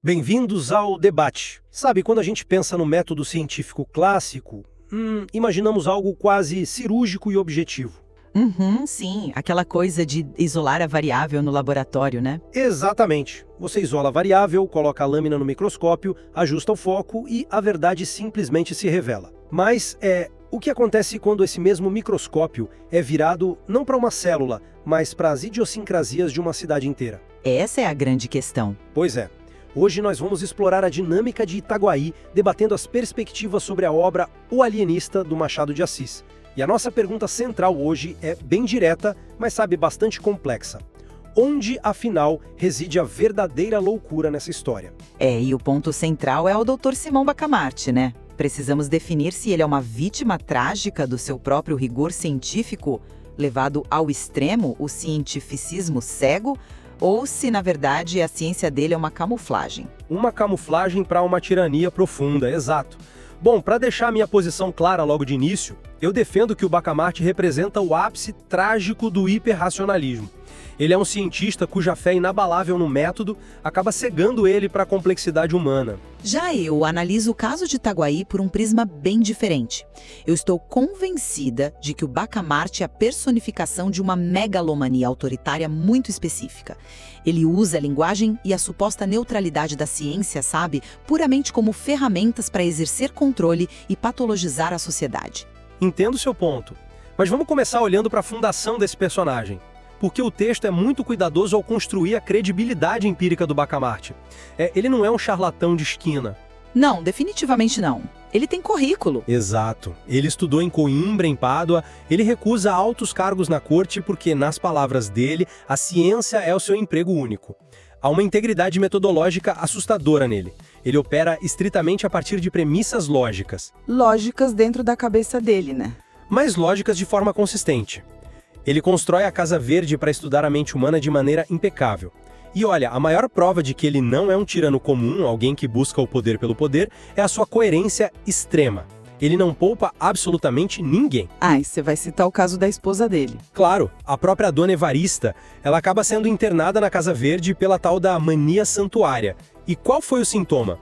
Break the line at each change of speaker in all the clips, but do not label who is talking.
Bem-vindos ao debate. Sabe, quando a gente pensa no método científico clássico, imaginamos algo quase cirúrgico e objetivo.
Sim, aquela coisa de isolar a variável no laboratório, né?
Exatamente. Você isola a variável, coloca a lâmina no microscópio, ajusta o foco e a verdade simplesmente se revela. Mas o que acontece quando esse mesmo microscópio é virado não para uma célula, mas para as idiosincrasias de uma cidade inteira?
Essa é a grande questão.
Pois é. Hoje nós vamos explorar a dinâmica de Itaguaí, debatendo as perspectivas sobre a obra O Alienista, do Machado de Assis. E a nossa pergunta central hoje é bem direta, mas bastante complexa. Onde, afinal, reside a verdadeira loucura nessa história?
E o ponto central é o Dr. Simão Bacamarte, né? Precisamos definir se ele é uma vítima trágica do seu próprio rigor científico, levado ao extremo, o cientificismo cego, ou se, na verdade, a ciência dele é uma camuflagem.
Uma camuflagem para uma tirania profunda, exato. Bom, para deixar a minha posição clara logo de início, eu defendo que o Bacamarte representa o ápice trágico do hiperracionalismo. Ele é um cientista cuja fé inabalável no método acaba cegando ele para a complexidade humana.
Já eu analiso o caso de Itaguaí por um prisma bem diferente. Eu estou convencida de que o Bacamarte é a personificação de uma megalomania autoritária muito específica. Ele usa a linguagem e a suposta neutralidade da ciência, puramente como ferramentas para exercer controle e patologizar a sociedade.
Entendo seu ponto, mas vamos começar olhando para a fundação desse personagem. Porque o texto é muito cuidadoso ao construir a credibilidade empírica do Bacamarte. Ele não é um charlatão de esquina.
Não, definitivamente não. Ele tem currículo.
Exato. Ele estudou em Coimbra, em Pádua. Ele recusa altos cargos na corte porque, nas palavras dele, a ciência é o seu emprego único. Há uma integridade metodológica assustadora nele. Ele opera estritamente a partir de premissas lógicas.
Lógicas dentro da cabeça dele, né?
Mas lógicas de forma consistente. Ele constrói a Casa Verde para estudar a mente humana de maneira impecável. E olha, a maior prova de que ele não é um tirano comum, alguém que busca o poder pelo poder, é a sua coerência extrema. Ele não poupa absolutamente ninguém.
E você vai citar o caso da esposa dele.
Claro, a própria Dona Evarista, ela acaba sendo internada na Casa Verde pela tal da mania santuária. E qual foi o sintoma?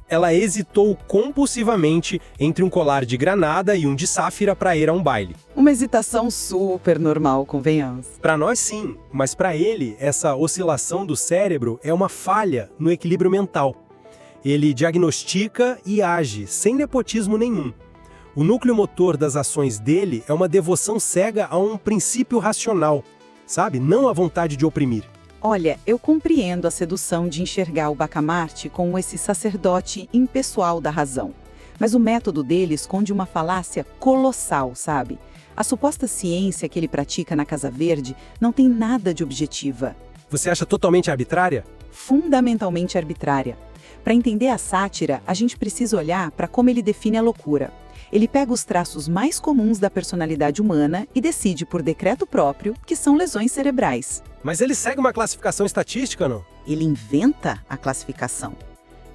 Ela hesitou compulsivamente entre um colar de granada e um de sáfira para ir a um baile.
Uma hesitação super normal, convenhamos.
Para nós sim, mas para ele, essa oscilação do cérebro é uma falha no equilíbrio mental. Ele diagnostica e age, sem nepotismo nenhum. O núcleo motor das ações dele é uma devoção cega a um princípio racional, não a vontade de oprimir.
Olha, eu compreendo a sedução de enxergar o Bacamarte como esse sacerdote impessoal da razão. Mas o método dele esconde uma falácia colossal, A suposta ciência que ele pratica na Casa Verde não tem nada de objetiva.
Você acha totalmente arbitrária?
Fundamentalmente arbitrária. Para entender a sátira, a gente precisa olhar para como ele define a loucura. Ele pega os traços mais comuns da personalidade humana e decide por decreto próprio que são lesões cerebrais.
Mas ele segue uma classificação estatística, não?
Ele inventa a classificação.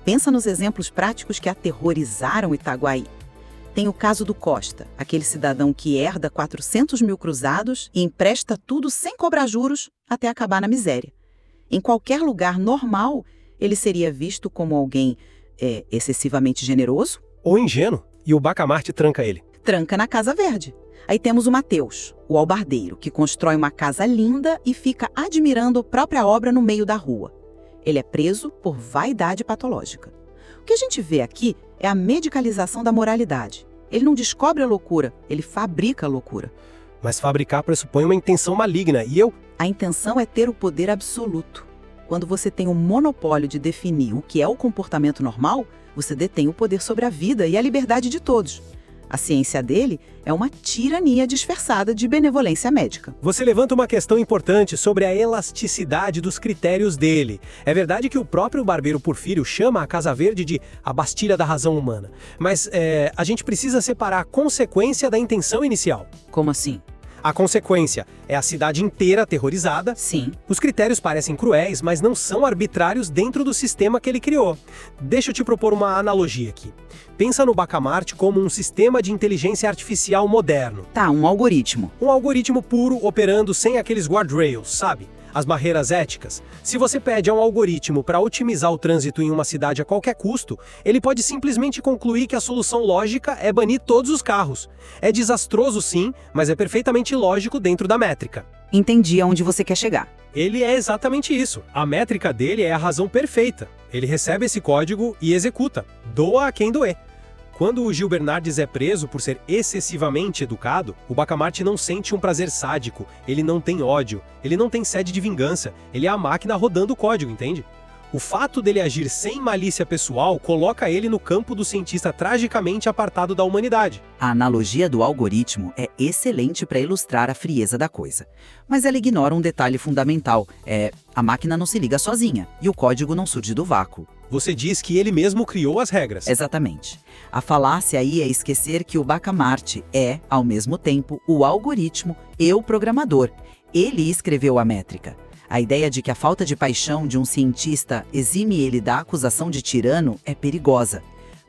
Pensa nos exemplos práticos que aterrorizaram Itaguaí. Tem o caso do Costa, aquele cidadão que herda 400 mil cruzados e empresta tudo sem cobrar juros até acabar na miséria. Em qualquer lugar normal, ele seria visto como alguém excessivamente generoso.
Ou ingênuo. E o Bacamarte tranca ele.
Tranca na Casa Verde. Aí temos o Mateus, o albardeiro, que constrói uma casa linda e fica admirando a própria obra no meio da rua. Ele é preso por vaidade patológica. O que a gente vê aqui é a medicalização da moralidade. Ele não descobre a loucura, ele fabrica a loucura.
Mas fabricar pressupõe uma intenção maligna,
A intenção é ter o poder absoluto. Quando você tem o monopólio de definir o que é o comportamento normal, você detém o poder sobre a vida e a liberdade de todos. A ciência dele é uma tirania disfarçada de benevolência médica.
Você levanta uma questão importante sobre a elasticidade dos critérios dele. É verdade que o próprio barbeiro Porfírio chama a Casa Verde de a Bastilha da razão humana. Mas a gente precisa separar a consequência da intenção inicial.
Como assim?
A consequência é a cidade inteira aterrorizada.
Sim.
Os critérios parecem cruéis, mas não são arbitrários dentro do sistema que ele criou. Deixa eu te propor uma analogia aqui. Pensa no Bacamarte como um sistema de inteligência artificial moderno.
Um algoritmo.
Um algoritmo puro operando sem aqueles guardrails, As barreiras éticas. Se você pede a um algoritmo para otimizar o trânsito em uma cidade a qualquer custo, ele pode simplesmente concluir que a solução lógica é banir todos os carros. É desastroso sim, mas é perfeitamente lógico dentro da métrica.
Entendi aonde você quer chegar.
Ele é exatamente isso. A métrica dele é a razão perfeita. Ele recebe esse código e executa. Doa a quem doer. Quando o Gil Bernardes é preso por ser excessivamente educado, o Bacamarte não sente um prazer sádico, ele não tem ódio, ele não tem sede de vingança, ele é a máquina rodando o código, entende? O fato dele agir sem malícia pessoal coloca ele no campo do cientista tragicamente apartado da humanidade.
A analogia do algoritmo é excelente para ilustrar a frieza da coisa. Mas ela ignora um detalhe fundamental, a máquina não se liga sozinha, e o código não surge do vácuo.
Você diz que ele mesmo criou as regras.
Exatamente. A falácia aí é esquecer que o Bacamarte é, ao mesmo tempo, o algoritmo e o programador. Ele escreveu a métrica. A ideia de que a falta de paixão de um cientista exime ele da acusação de tirano é perigosa.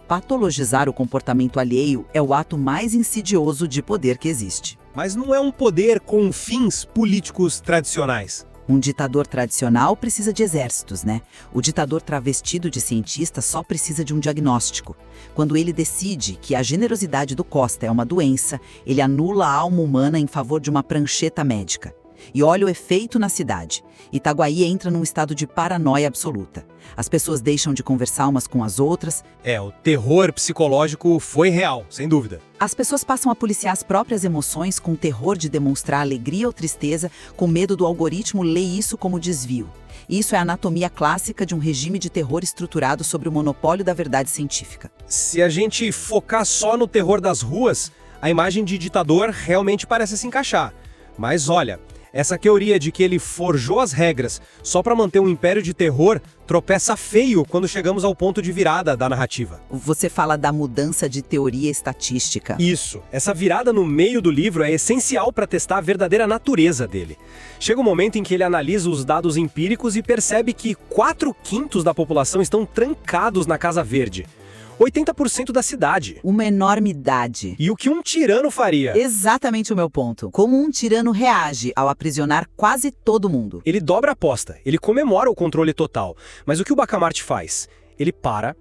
Patologizar o comportamento alheio é o ato mais insidioso de poder que existe.
Mas não é um poder com fins políticos tradicionais.
Um ditador tradicional precisa de exércitos, né? O ditador travestido de cientista só precisa de um diagnóstico. Quando ele decide que a generosidade do Costa é uma doença, ele anula a alma humana em favor de uma prancheta médica. E olha o efeito na cidade. Itaguaí entra num estado de paranoia absoluta. As pessoas deixam de conversar umas com as outras.
O terror psicológico foi real, sem dúvida.
As pessoas passam a policiar as próprias emoções com terror de demonstrar alegria ou tristeza, com medo do algoritmo ler isso como desvio. Isso é a anatomia clássica de um regime de terror estruturado sobre o monopólio da verdade científica.
Se a gente focar só no terror das ruas, a imagem de ditador realmente parece se encaixar. Mas olha, essa teoria de que ele forjou as regras só para manter um império de terror tropeça feio quando chegamos ao ponto de virada da narrativa.
Você fala da mudança de teoria estatística.
Isso. Essa virada no meio do livro é essencial para testar a verdadeira natureza dele. Chega um momento em que ele analisa os dados empíricos e percebe que 4/5 da população estão trancados na Casa Verde. 80% da cidade.
Uma enormidade.
E o que um tirano faria?
Exatamente o meu ponto. Como um tirano reage ao aprisionar quase todo mundo?
Ele dobra a aposta, ele comemora o controle total. Mas o que o Bacamarte faz? Ele para,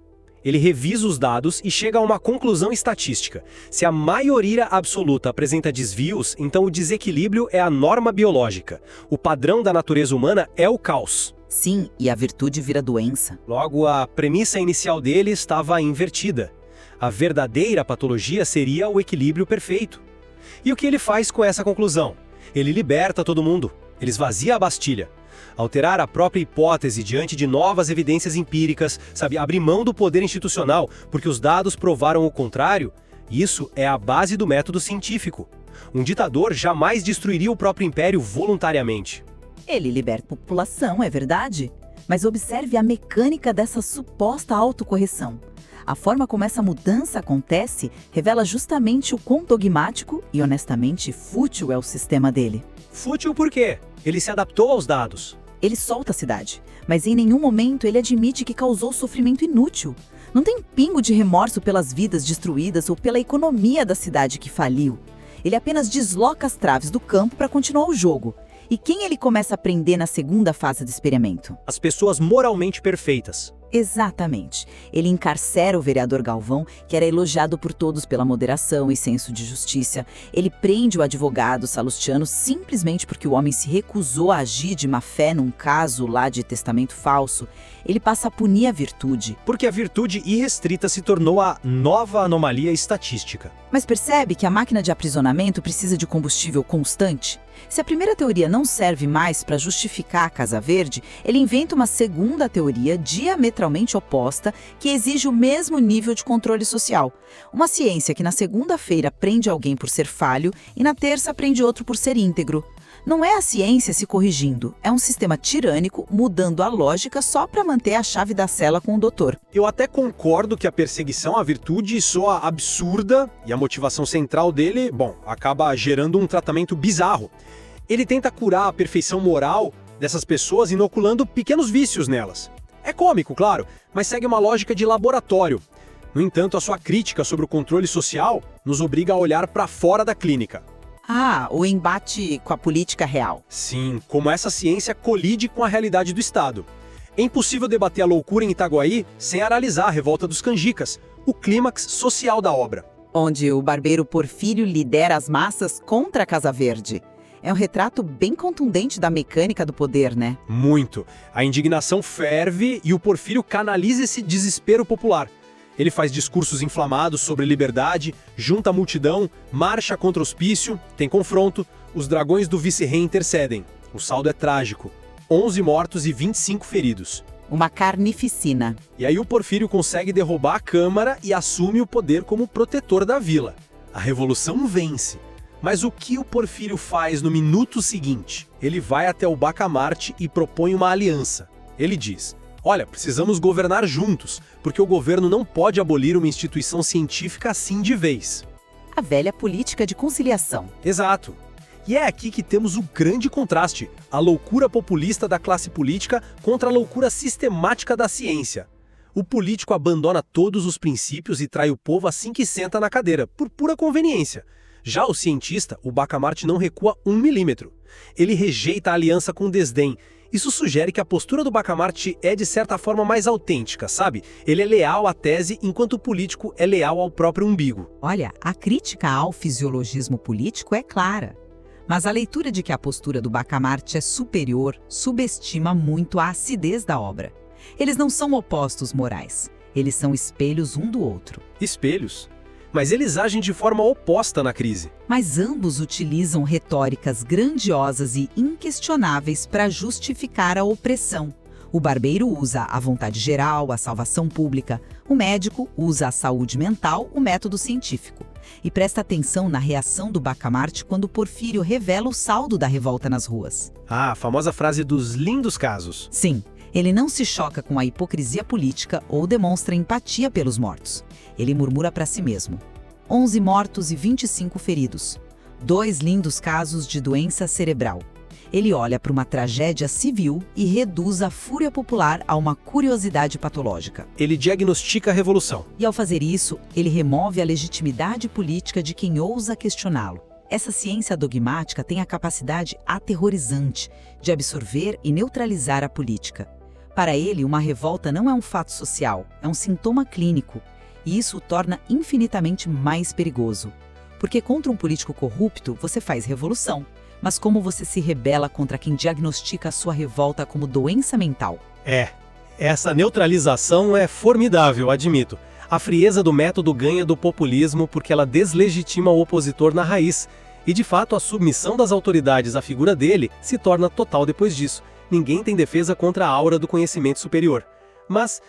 ele revisa os dados e chega a uma conclusão estatística. Se a maioria absoluta apresenta desvios, então o desequilíbrio é a norma biológica. O padrão da natureza humana é o caos.
Sim, e a virtude vira doença.
Logo, a premissa inicial dele estava invertida. A verdadeira patologia seria o equilíbrio perfeito. E o que ele faz com essa conclusão? Ele liberta todo mundo. Ele esvazia a Bastilha. Alterar a própria hipótese diante de novas evidências empíricas, abrir mão do poder institucional porque os dados provaram o contrário, isso é a base do método científico. Um ditador jamais destruiria o próprio império voluntariamente.
Ele libera a população, é verdade? Mas observe a mecânica dessa suposta autocorreção. A forma como essa mudança acontece revela justamente o quão dogmático e, honestamente, fútil é o sistema dele.
Fútil por quê? Ele se adaptou aos dados.
Ele solta a cidade, mas em nenhum momento ele admite que causou sofrimento inútil. Não tem pingo de remorso pelas vidas destruídas ou pela economia da cidade que faliu. Ele apenas desloca as traves do campo para continuar o jogo. E quem ele começa a prender na segunda fase do experimento?
As pessoas moralmente perfeitas.
Exatamente. Ele encarcera o vereador Galvão, que era elogiado por todos pela moderação e senso de justiça. Ele prende o advogado Salustiano simplesmente porque o homem se recusou a agir de má fé num caso lá de testamento falso. Ele passa a punir a virtude.
Porque a virtude irrestrita se tornou a nova anomalia estatística.
Mas percebe que a máquina de aprisionamento precisa de combustível constante? Se a primeira teoria não serve mais para justificar a Casa Verde, ele inventa uma segunda teoria diametralmente oposta que exige o mesmo nível de controle social. Uma ciência que na segunda-feira prende alguém por ser falho e na terça prende outro por ser íntegro. Não é a ciência se corrigindo, é um sistema tirânico mudando a lógica só para manter a chave da cela com o doutor.
Eu até concordo que a perseguição à virtude soa absurda e a motivação central dele, acaba gerando um tratamento bizarro. Ele tenta curar a perfeição moral dessas pessoas inoculando pequenos vícios nelas. É cômico, claro, mas segue uma lógica de laboratório. No entanto, a sua crítica sobre o controle social nos obriga a olhar para fora da clínica.
Ah, o embate com a política real.
Sim, como essa ciência colide com a realidade do Estado. É impossível debater a loucura em Itaguaí sem analisar a revolta dos canjicas, o clímax social da obra.
Onde o barbeiro Porfírio lidera as massas contra a Casa Verde. É um retrato bem contundente da mecânica do poder, né?
Muito. A indignação ferve e o Porfírio canaliza esse desespero popular. Ele faz discursos inflamados sobre liberdade, junta a multidão, marcha contra o hospício, tem confronto, os dragões do vice-rei intercedem. O saldo é trágico. 11 mortos e 25 feridos.
Uma carnificina.
E aí o Porfírio consegue derrubar a Câmara e assume o poder como protetor da vila. A revolução vence. Mas o que o Porfírio faz no minuto seguinte? Ele vai até o Bacamarte e propõe uma aliança. Ele diz: olha, precisamos governar juntos, porque o governo não pode abolir uma instituição científica assim de vez.
A velha política de conciliação.
Exato. E é aqui que temos o grande contraste, a loucura populista da classe política contra a loucura sistemática da ciência. O político abandona todos os princípios e trai o povo assim que senta na cadeira, por pura conveniência. Já o cientista, o Bacamarte, não recua 1 milímetro. Ele rejeita a aliança com desdém. Isso sugere que a postura do Bacamarte é, de certa forma, mais autêntica, sabe? Ele é leal à tese, enquanto o político é leal ao próprio umbigo.
Olha, a crítica ao fisiologismo político é clara. Mas a leitura de que a postura do Bacamarte é superior subestima muito a acidez da obra. Eles não são opostos morais. Eles são espelhos um do outro.
Espelhos? Mas eles agem de forma oposta na crise.
Mas ambos utilizam retóricas grandiosas e inquestionáveis para justificar a opressão. O barbeiro usa a vontade geral, a salvação pública. O médico usa a saúde mental, o método científico. E presta atenção na reação do Bacamarte quando Porfírio revela o saldo da revolta nas ruas.
Ah, a famosa frase dos lindos casos.
Sim, ele não se choca com a hipocrisia política ou demonstra empatia pelos mortos. Ele murmura para si mesmo: 11 mortos e 25 feridos. 2 lindos casos de doença cerebral. Ele olha para uma tragédia civil e reduz a fúria popular a uma curiosidade patológica.
Ele diagnostica a revolução.
E ao fazer isso, ele remove a legitimidade política de quem ousa questioná-lo. Essa ciência dogmática tem a capacidade aterrorizante de absorver e neutralizar a política. Para ele, uma revolta não é um fato social, é um sintoma clínico. E isso o torna infinitamente mais perigoso. Porque contra um político corrupto, você faz revolução. Mas como você se rebela contra quem diagnostica a sua revolta como doença mental?
Essa neutralização é formidável, admito. A frieza do método ganha do populismo porque ela deslegitima o opositor na raiz. E de fato, a submissão das autoridades à figura dele se torna total depois disso. Ninguém tem defesa contra a aura do conhecimento superior. Mas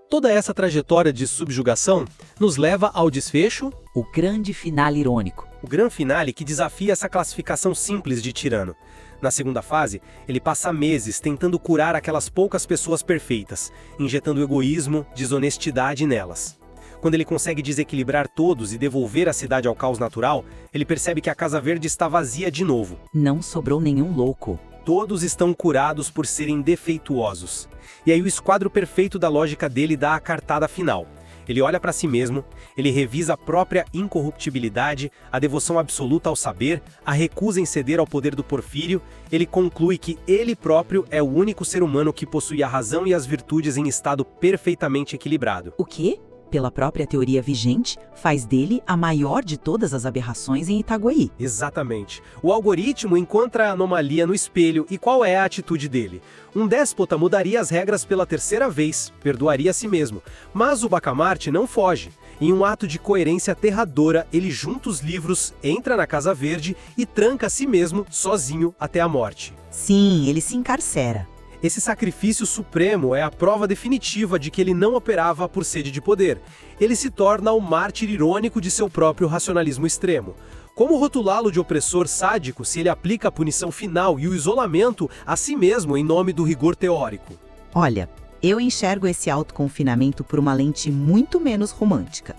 toda essa trajetória de subjugação nos leva ao desfecho,
o grande finale irônico.
O grande finale que desafia essa classificação simples de tirano. Na segunda fase, ele passa meses tentando curar aquelas poucas pessoas perfeitas, injetando egoísmo, desonestidade nelas. Quando ele consegue desequilibrar todos e devolver a cidade ao caos natural, ele percebe que a Casa Verde está vazia de novo.
Não sobrou nenhum louco.
Todos estão curados por serem defeituosos. E aí o esquadro perfeito da lógica dele dá a cartada final. Ele olha para si mesmo, ele revisa a própria incorruptibilidade, a devoção absoluta ao saber, a recusa em ceder ao poder do Porfírio, ele conclui que ele próprio é o único ser humano que possui a razão e as virtudes em estado perfeitamente equilibrado.
O quê? Pela própria teoria vigente, faz dele a maior de todas as aberrações em Itaguaí.
Exatamente. O algoritmo encontra a anomalia no espelho e qual é a atitude dele? Um déspota mudaria as regras pela terceira vez, perdoaria a si mesmo. Mas o Bacamarte não foge. Em um ato de coerência aterradora, ele junta os livros, entra na Casa Verde e tranca a si mesmo, sozinho, até a morte.
Sim, ele se encarcera.
Esse sacrifício supremo é a prova definitiva de que ele não operava por sede de poder. Ele se torna o mártir irônico de seu próprio racionalismo extremo. Como rotulá-lo de opressor sádico se ele aplica a punição final e o isolamento a si mesmo em nome do rigor teórico?
Olha, eu enxergo esse autoconfinamento por uma lente muito menos romântica.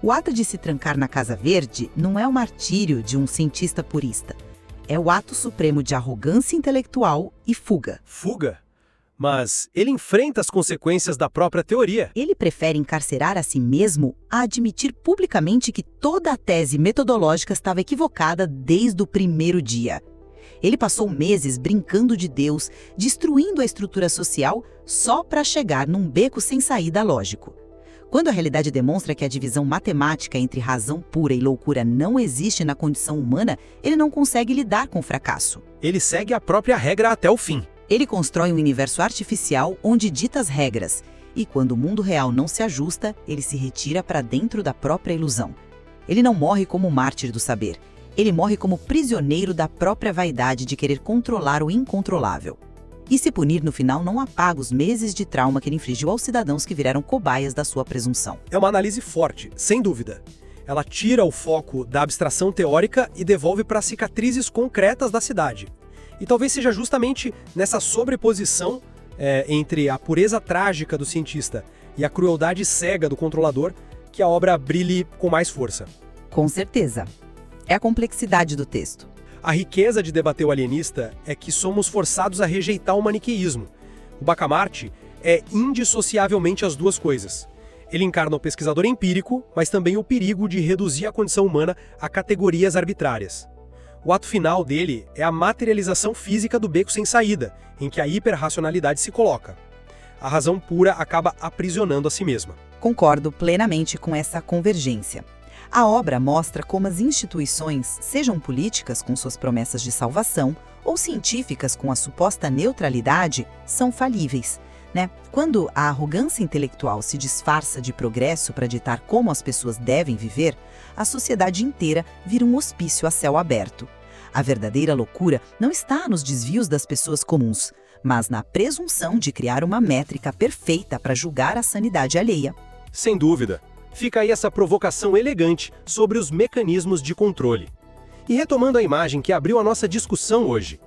O ato de se trancar na Casa Verde não é o martírio de um cientista purista. É o ato supremo de arrogância intelectual e fuga.
Fuga? Mas ele enfrenta as consequências da própria teoria.
Ele prefere encarcerar a si mesmo a admitir publicamente que toda a tese metodológica estava equivocada desde o primeiro dia. Ele passou meses brincando de Deus, destruindo a estrutura social só para chegar num beco sem saída lógico. Quando a realidade demonstra que a divisão matemática entre razão pura e loucura não existe na condição humana, ele não consegue lidar com o fracasso.
Ele segue a própria regra até o fim.
Ele constrói um universo artificial onde dita as regras, e quando o mundo real não se ajusta, ele se retira para dentro da própria ilusão. Ele não morre como mártir do saber, ele morre como prisioneiro da própria vaidade de querer controlar o incontrolável. E se punir no final não apaga os meses de trauma que ele infligiu aos cidadãos que viraram cobaias da sua presunção.
É uma análise forte, sem dúvida. Ela tira o foco da abstração teórica e devolve para as cicatrizes concretas da cidade. E talvez seja justamente nessa sobreposição entre a pureza trágica do cientista e a crueldade cega do controlador que a obra brilhe com mais força.
Com certeza. É a complexidade do texto.
A riqueza de debater o alienista é que somos forçados a rejeitar o maniqueísmo. O Bacamarte é indissociavelmente as duas coisas. Ele encarna o pesquisador empírico, mas também o perigo de reduzir a condição humana a categorias arbitrárias. O ato final dele é a materialização física do beco sem saída, em que a hiperracionalidade se coloca. A razão pura acaba aprisionando a si mesma.
Concordo plenamente com essa convergência. A obra mostra como as instituições, sejam políticas com suas promessas de salvação ou científicas com a suposta neutralidade, são falíveis, né? Quando a arrogância intelectual se disfarça de progresso para ditar como as pessoas devem viver, a sociedade inteira vira um hospício a céu aberto. A verdadeira loucura não está nos desvios das pessoas comuns, mas na presunção de criar uma métrica perfeita para julgar a sanidade alheia.
Sem dúvida. Fica aí essa provocação elegante sobre os mecanismos de controle. E retomando a imagem que abriu a nossa discussão hoje,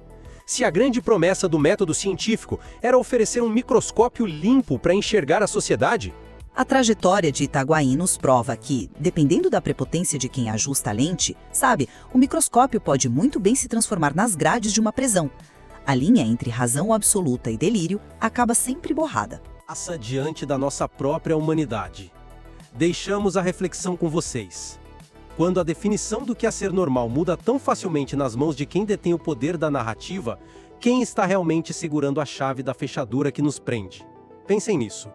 se a grande promessa do método científico era oferecer um microscópio limpo para enxergar a sociedade,
a trajetória de Itaguaí nos prova que, dependendo da prepotência de quem ajusta a lente, o microscópio pode muito bem se transformar nas grades de uma prisão. A linha entre razão absoluta e delírio acaba sempre borrada.
Passa diante da nossa própria humanidade. Deixamos a reflexão com vocês. Quando a definição do que é ser normal muda tão facilmente nas mãos de quem detém o poder da narrativa, quem está realmente segurando a chave da fechadura que nos prende? Pensem nisso.